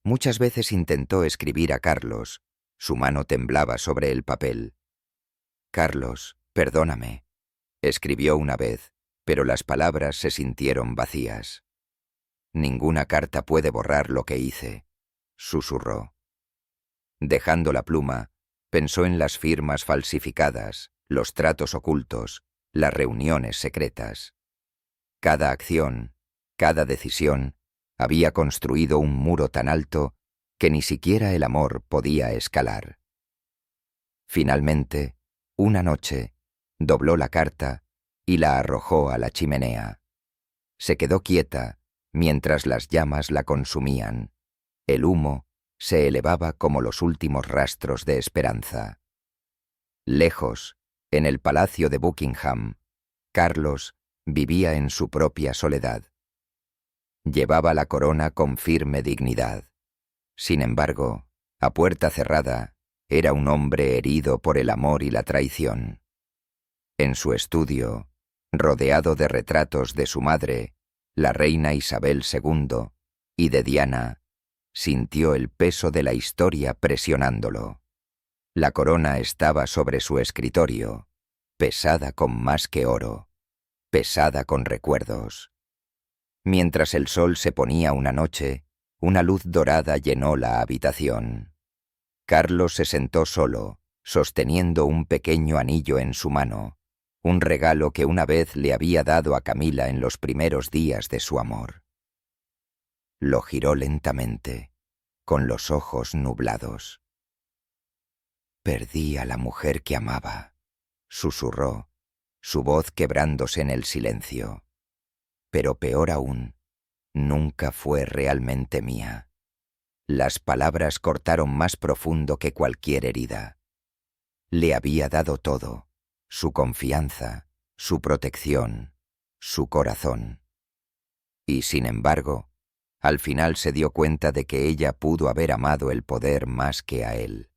Muchas veces intentó escribir a Carlos. Su mano temblaba sobre el papel. «Carlos, perdóname», escribió una vez, pero las palabras se sintieron vacías. «Ninguna carta puede borrar lo que hice», susurró. Dejando la pluma, pensó en las firmas falsificadas, los tratos ocultos, las reuniones secretas. Cada acción, cada decisión, había construido un muro tan alto que ni siquiera el amor podía escalar. Finalmente, una noche, dobló la carta y la arrojó a la chimenea. Se quedó quieta mientras las llamas la consumían. El humo se elevaba como los últimos rastros de esperanza. Lejos, en el palacio de Buckingham, Carlos vivía en su propia soledad. Llevaba la corona con firme dignidad. Sin embargo, a puerta cerrada, era un hombre herido por el amor y la traición. En su estudio, rodeado de retratos de su madre, la reina Isabel II, y de Diana, sintió el peso de la historia presionándolo. La corona estaba sobre su escritorio, pesada con más que oro, pesada con recuerdos. Mientras el sol se ponía una noche, una luz dorada llenó la habitación. Carlos se sentó solo, sosteniendo un pequeño anillo en su mano, un regalo que una vez le había dado a Camila en los primeros días de su amor. Lo giró lentamente, con los ojos nublados. «Perdí a la mujer que amaba», susurró, su voz quebrándose en el silencio. «Pero peor aún, nunca fue realmente mía». Las palabras cortaron más profundo que cualquier herida. Le había dado todo, su confianza, su protección, su corazón. Y sin embargo, al final se dio cuenta de que ella pudo haber amado el poder más que a él.